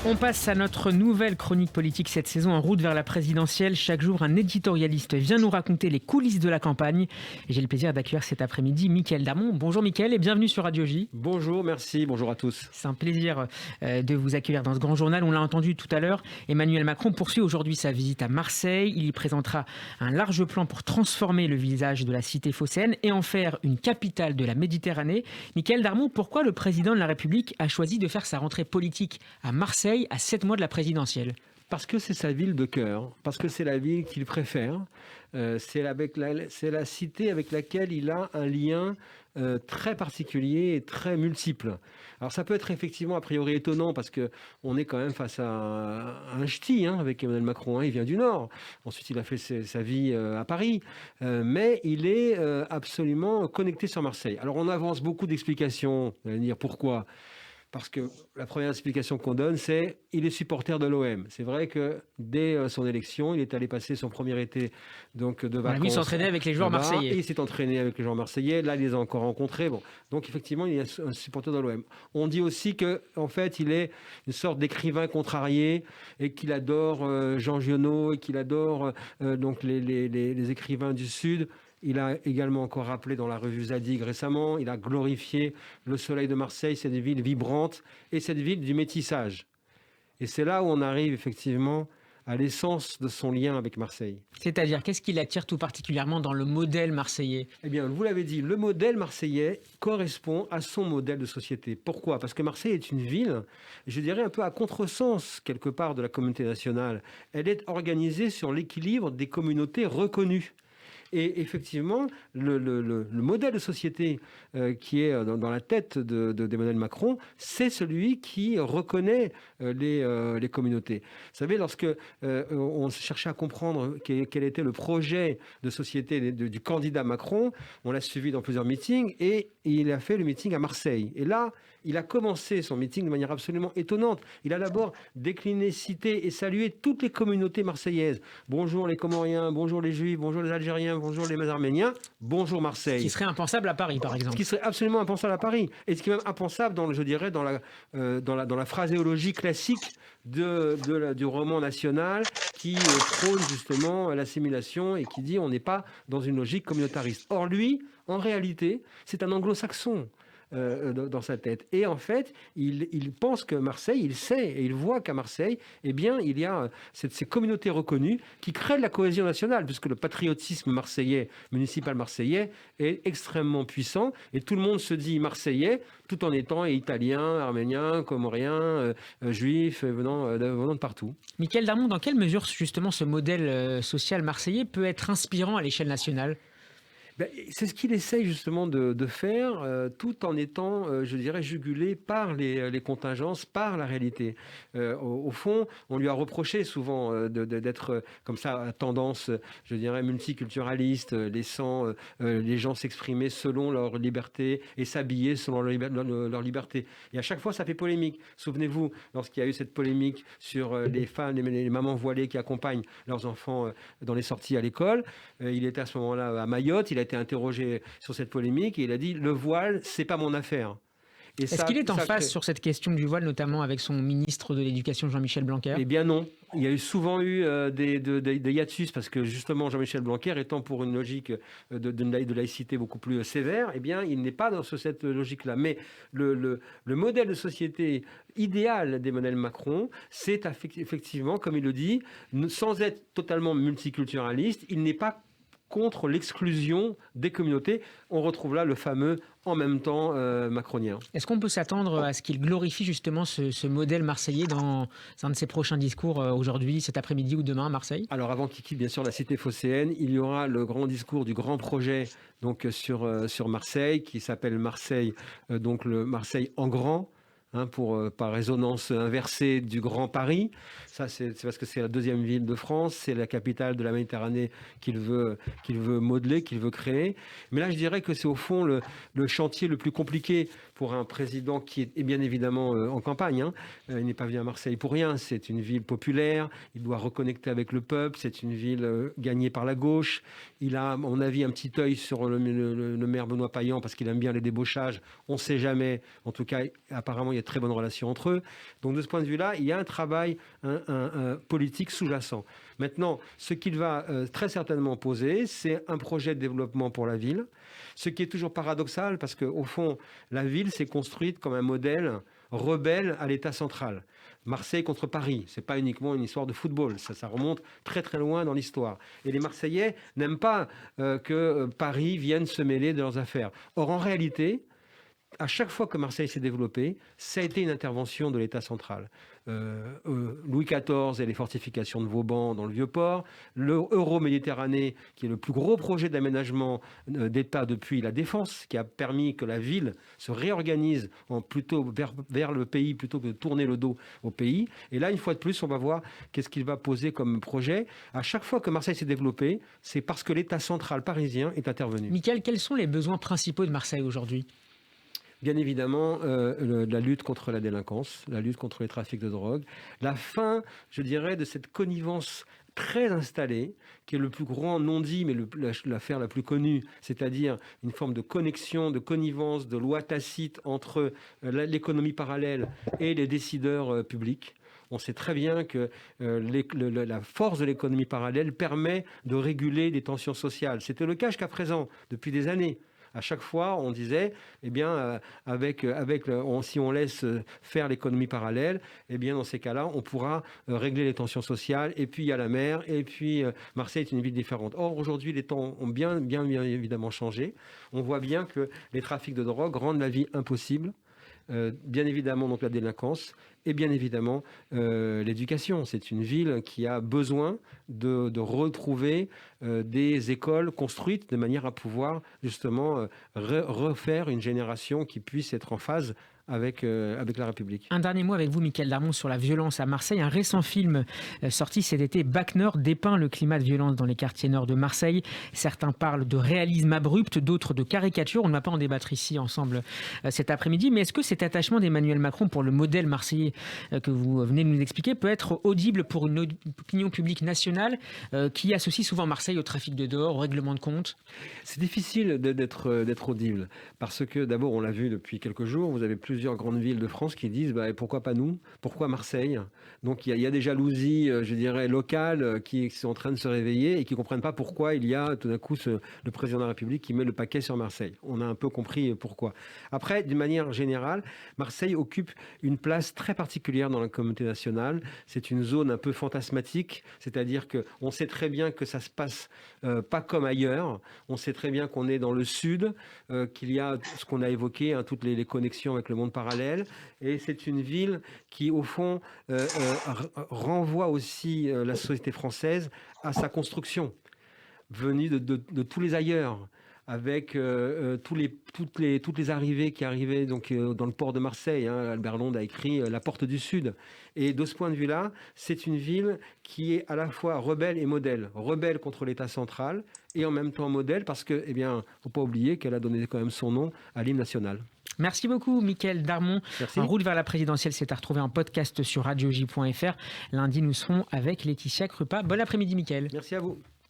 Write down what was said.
On passe à notre nouvelle chronique politique cette saison en route vers la présidentielle. Chaque jour, un éditorialiste vient nous raconter les coulisses de la campagne. Et j'ai le plaisir d'accueillir cet après-midi Mickaël Darmon. Bonjour Mickaël et bienvenue sur Radio J. Bonjour, merci, bonjour à tous. C'est un plaisir de vous accueillir dans ce grand journal. On l'a entendu tout à l'heure, Emmanuel Macron poursuit aujourd'hui sa visite à Marseille. Il y présentera un large plan pour transformer le visage de la cité phocéenne et en faire une capitale de la Méditerranée. Mickaël Darmon, pourquoi le président de la République a choisi de faire sa rentrée politique à Marseille à 7 mois de la présidentielle? Parce que c'est sa ville de cœur, parce que c'est la ville qu'il préfère, c'est la cité avec laquelle il a un lien très particulier et très multiple. Alors ça peut être effectivement a priori étonnant parce qu'on est quand même face à un ch'ti avec Emmanuel Macron, il vient du Nord, ensuite il a fait sa vie à Paris, mais il est absolument connecté sur Marseille. Alors on avance beaucoup d'explications, vous allez me dire pourquoi. Parce que la première explication qu'on donne, c'est qu'il est supporter de l'OM. C'est vrai que dès son élection, il est allé passer son premier été donc, de vacances. Il s'entraînait avec les joueurs marseillais. Et il s'est entraîné avec les joueurs marseillais. Là, il les a encore rencontrés. Bon. Donc, effectivement, il est un supporter de l'OM. On dit aussi qu'en fait, il est une sorte d'écrivain contrarié et qu'il adore Jean Giono et qu'il adore donc les écrivains du Sud. Il a également encore rappelé dans la revue Zadig récemment, il a glorifié le soleil de Marseille, cette ville vibrante et cette ville du métissage. Et c'est là où on arrive effectivement à l'essence de son lien avec Marseille. C'est-à-dire, qu'est-ce qui l'attire tout particulièrement dans le modèle marseillais? Eh bien, vous l'avez dit, le modèle marseillais correspond à son modèle de société. Pourquoi? Parce que Marseille est une ville, je dirais un peu à contresens quelque part de la communauté nationale. Elle est organisée sur l'équilibre des communautés reconnues. Et effectivement, le modèle de société qui est dans la tête d'Emmanuel Macron, c'est celui qui reconnaît les communautés. Vous savez, lorsque on cherchait à comprendre quel était le projet de société du candidat Macron, on l'a suivi dans plusieurs meetings et il a fait le meeting à Marseille. Et là, il a commencé son meeting de manière absolument étonnante. Il a d'abord décliné, cité et salué toutes les communautés marseillaises. Bonjour les Comoriens, bonjour les Juifs, bonjour les Algériens, bonjour les Arméniens, bonjour Marseille. Ce qui serait impensable à Paris, par exemple. Ce qui serait absolument impensable à Paris. Et ce qui est même impensable, je dirais, dans la phraséologie classique du roman national qui prône justement l'assimilation et qui dit on n'est pas dans une logique communautariste. Or lui, en réalité, c'est un anglo-saxon. Dans sa tête. Et en fait, il pense que Marseille, il sait et il voit qu'à Marseille, eh bien, il y a ces communautés reconnues qui créent de la cohésion nationale, puisque le patriotisme marseillais, municipal marseillais, est extrêmement puissant et tout le monde se dit marseillais tout en étant italien, arménien, comorien, juif, venant de partout. Mickaël Darmon, dans quelle mesure justement ce modèle social marseillais peut être inspirant à l'échelle nationale? C'est ce qu'il essaye justement de faire, tout en étant, je dirais, jugulé par les contingences, par la réalité. Au fond, on lui a reproché souvent d'être comme ça à tendance, je dirais, multiculturaliste, laissant les gens s'exprimer selon leur liberté et s'habiller selon leur liberté. Et à chaque fois, ça fait polémique. Souvenez-vous, lorsqu'il y a eu cette polémique sur les femmes, les mamans voilées qui accompagnent leurs enfants dans les sorties à l'école, il était à ce moment-là à Mayotte, il a été interrogé sur cette polémique et il a dit « le voile, c'est pas mon affaire ». Est-ce qu'il est en face sur cette question du voile, notamment avec son ministre de l'Éducation, Jean-Michel Blanquer? Eh bien non. Il y a souvent eu des hiatus parce que justement Jean-Michel Blanquer étant pour une logique de laïcité beaucoup plus sévère, eh bien il n'est pas dans cette logique-là. Mais le modèle de société idéal d'Emmanuel Macron, c'est effectivement, comme il le dit, sans être totalement multiculturaliste, il n'est pas contre l'exclusion des communautés. On retrouve là le fameux « en même temps » macronien. Est-ce qu'on peut s'attendre à ce qu'il glorifie justement ce modèle marseillais dans un de ses prochains discours aujourd'hui, cet après-midi ou demain à Marseille? Alors avant qu'il quitte bien sûr la cité phocéenne, il y aura le grand discours du grand projet donc, sur Marseille qui s'appelle Marseille, donc le Marseille en grand. Par résonance inversée du Grand Paris. Ça, c'est parce que c'est la deuxième ville de France, c'est la capitale de la Méditerranée qu'il veut modeler, qu'il veut créer. Mais là, je dirais que c'est au fond le chantier le plus compliqué pour un président qui est bien évidemment en campagne. Il n'est pas venu à Marseille pour rien. C'est une ville populaire, il doit reconnecter avec le peuple, c'est une ville gagnée par la gauche. Il a, à mon avis, un petit œil sur le maire Benoît Payan parce qu'il aime bien les débauchages. On ne sait jamais. En tout cas, apparemment, il y y a de très bonnes relations entre eux. Donc de ce point de vue-là, il y a un travail politique sous-jacent. Maintenant, ce qu'il va très certainement poser, c'est un projet de développement pour la ville, ce qui est toujours paradoxal parce qu'au fond, la ville s'est construite comme un modèle rebelle à l'État central. Marseille contre Paris, ce n'est pas uniquement une histoire de football, ça remonte très très loin dans l'histoire. Et les Marseillais n'aiment pas que Paris vienne se mêler de leurs affaires. Or, en réalité, à chaque fois que Marseille s'est développée, ça a été une intervention de l'État central. Louis XIV et les fortifications de Vauban dans le Vieux-Port, l'Euro-Méditerranée, qui est le plus gros projet d'aménagement d'État depuis la Défense, qui a permis que la ville se réorganise plutôt vers le pays plutôt que de tourner le dos au pays. Et là, une fois de plus, on va voir qu'est-ce qu'il va poser comme projet. À chaque fois que Marseille s'est développée, c'est parce que l'État central parisien est intervenu. Mickaël, quels sont les besoins principaux de Marseille aujourd'hui ? Bien évidemment, la lutte contre la délinquance, la lutte contre les trafics de drogue, la fin, je dirais, de cette connivence très installée, qui est le plus grand non-dit, mais l'affaire la plus connue, c'est-à-dire une forme de connexion, de connivence, de loi tacite entre l'économie parallèle et les décideurs publics. On sait très bien que la force de l'économie parallèle permet de réguler les tensions sociales. C'était le cas jusqu'à présent, depuis des années. À chaque fois, on disait, eh bien, si on laisse faire l'économie parallèle, eh bien, dans ces cas-là, on pourra régler les tensions sociales. Et puis, il y a la mer. Et puis, Marseille est une ville différente. Or, aujourd'hui, les temps ont bien évidemment changé. On voit bien que les trafics de drogue rendent la vie impossible. Bien évidemment, donc la délinquance et bien évidemment l'éducation. C'est une ville qui a besoin de retrouver des écoles construites de manière à pouvoir justement refaire une génération qui puisse être en phase avec la République. Un dernier mot avec vous, Mickaël Darmon, sur la violence à Marseille. Un récent film sorti cet été, Bac Nord, dépeint le climat de violence dans les quartiers nord de Marseille. Certains parlent de réalisme abrupt, d'autres de caricature. On ne va pas en débattre ici ensemble cet après-midi, mais est-ce que cet attachement d'Emmanuel Macron pour le modèle marseillais que vous venez de nous expliquer peut être audible pour une opinion publique nationale qui associe souvent Marseille au trafic de dehors, au règlement de compte ? C'est difficile d'être audible parce que d'abord, on l'a vu depuis quelques jours, vous avez plusieurs grandes villes de France qui disent pourquoi pas nous, pourquoi Marseille. Donc il y a des jalousies, je dirais, locales qui sont en train de se réveiller et qui ne comprennent pas pourquoi il y a tout d'un coup le président de la République qui met le paquet sur Marseille. On a un peu compris pourquoi. Après, d'une manière générale, Marseille occupe une place très particulière dans la communauté nationale. C'est une zone un peu fantasmatique, c'est-à-dire qu'on sait très bien que ça se passe pas comme ailleurs. On sait très bien qu'on est dans le sud, qu'il y a ce qu'on a évoqué, toutes les connexions avec le monde parallèle. Et c'est une ville qui, au fond, renvoie aussi la société française à sa construction, venue de tous les ailleurs, avec toutes les arrivées qui arrivaient donc, dans le port de Marseille. Albert Londres a écrit « La porte du Sud ». Et de ce point de vue-là, c'est une ville qui est à la fois rebelle et modèle. Rebelle contre l'État central et en même temps modèle parce que, eh bien, faut pas oublier qu'elle a donné quand même son nom à l'hymne national. Merci beaucoup, Mickaël Darmon. Merci. En route vers la présidentielle, c'est à retrouver en podcast sur radioj.fr. Lundi, nous serons avec Laetitia Krupa. Bon après-midi, Mickaël. Merci à vous.